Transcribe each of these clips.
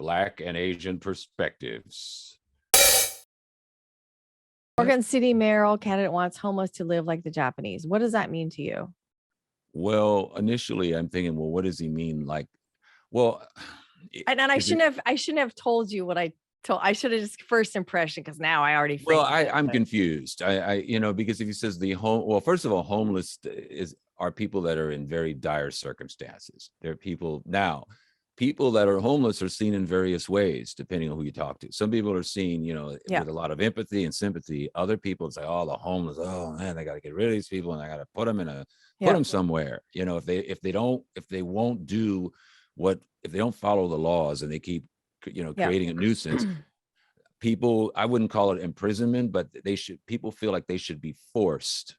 Black and Asian perspectives. Oregon City mayoral candidate wants homeless to live like the Japanese. What does that mean to you? Well, initially I'm thinking, well, what does he mean? Like, well, And I shouldn't have told you what I told. I should have just first impression, because now I already well, freaked out. I'm confused. Because if he says the home, well, first of all, homeless are people that are in very dire circumstances. They're people now. People that are homeless are seen in various ways, depending on who you talk to. Some people are seen, Yeah. with a lot of empathy and sympathy. Other people say, "Oh, the homeless. Oh man, I got to get rid of these people, and I got to put them somewhere." If they won't do if they don't follow the laws and they keep, creating a nuisance. People, I wouldn't call it imprisonment, but people feel like they should be forced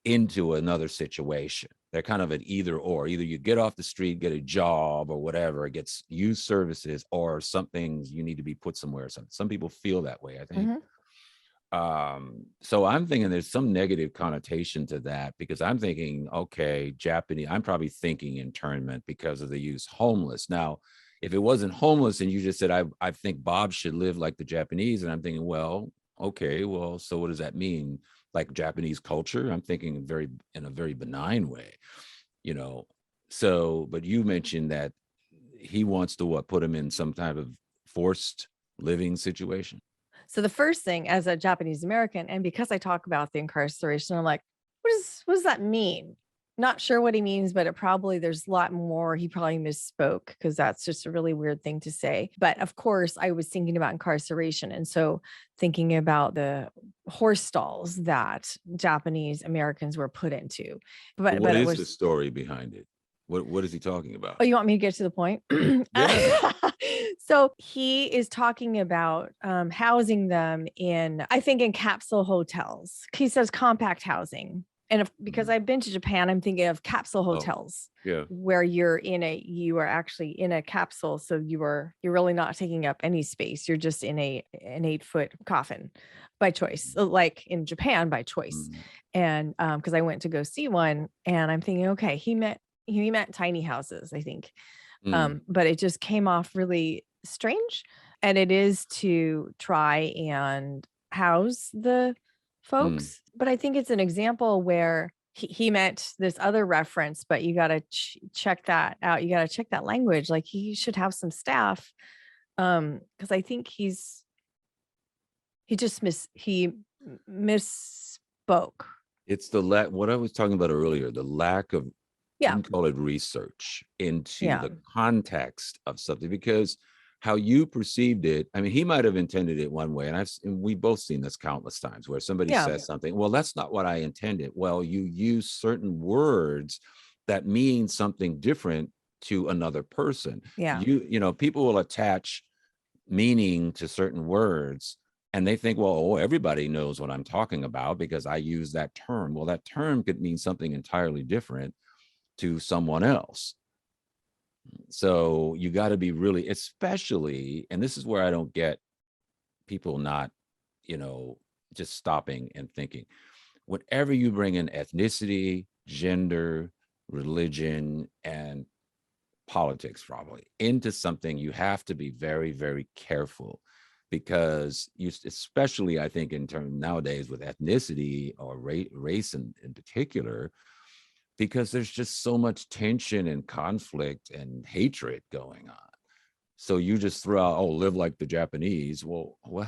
into another situation. They're kind of an either or. Either you get off the street, get a job or whatever, gets use services, or something you need to be put somewhere. Some people feel that way, I think. So I'm thinking there's some negative connotation to that, because I'm thinking, okay, Japanese, I'm probably thinking internment because of the use homeless. Now, if it wasn't homeless and you just said, I think Bob should live like the Japanese, and I'm thinking, well, okay, well, so what does that mean? Like Japanese culture? I'm thinking in a very benign way, So, but you mentioned that he wants to put him in some type of forced living situation. So the first thing, as a Japanese American, and because I talk about the incarceration, I'm like, what does that mean? Not sure what he means, but there's a lot more. He probably misspoke, because that's just a really weird thing to say. But of course, I was thinking about incarceration. And so thinking about the horse stalls that Japanese Americans were put into. But What it is was the story behind it? What is he talking about? Oh, you want me to get to the point? Yeah. So he is talking about housing them in capsule hotels. He says compact housing. And because I've been to Japan, I'm thinking of capsule hotels, yeah, where you are actually in a capsule. So you're really not taking up any space. You're just in an 8-foot coffin by choice, like in Japan by choice. And because I went to go see one, and I'm thinking, okay, he meant tiny houses, I think. But it just came off really strange. And it is to try and house the folks. But I think it's an example where he meant this other reference, but you got to check that out. You got to check that language. Like, he should have some staff. Because I think he misspoke. it's what I was talking about earlier, the lack of, you Yeah. can call it research into Yeah. the context of something, because how you perceived it, I mean, he might have intended it one way, and we've both seen this countless times, where somebody says something, well, that's not what I intended. Well, you use certain words that mean something different to another person. Yeah. People will attach meaning to certain words, and they think, well, everybody knows what I'm talking about because I use that term. Well, that term could mean something entirely different to someone else. So you got to be really, especially, and this is where I don't get people not, just stopping and thinking. Whenever you bring in ethnicity, gender, religion, and politics probably into something, you have to be very, very careful, because especially I think in terms nowadays with ethnicity or race in particular, because there's just so much tension and conflict and hatred going on. So you just throw out, oh, live like the Japanese. Well, what?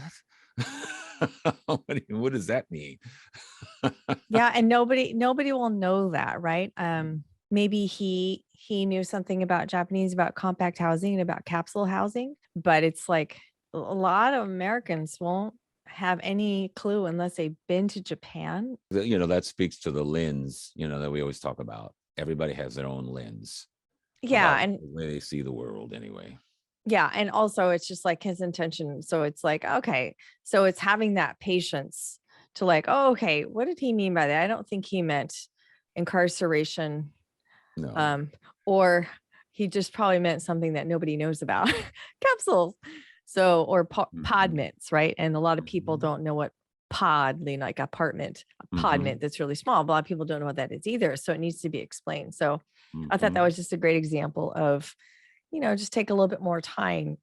What does that mean? Yeah, and nobody will know that, right? Maybe he knew something about Japanese, about compact housing and about capsule housing, but it's like a lot of Americans won't have any clue unless they've been to Japan. That speaks to the lens, that we always talk about. Everybody has their own lens. Yeah, and the way they see the world anyway. Yeah, and also it's just like his intention. So it's like, okay, so it's having that patience to like, oh, okay, what did he mean by that? I don't think he meant incarceration. No. Or he just probably meant something that nobody knows about, capsules. So, or pod mints, right? And a lot of people don't know what like apartment, a pod mint that's really small. But a lot of people don't know what that is either. So it needs to be explained. So I thought that was just a great example of, just take a little bit more time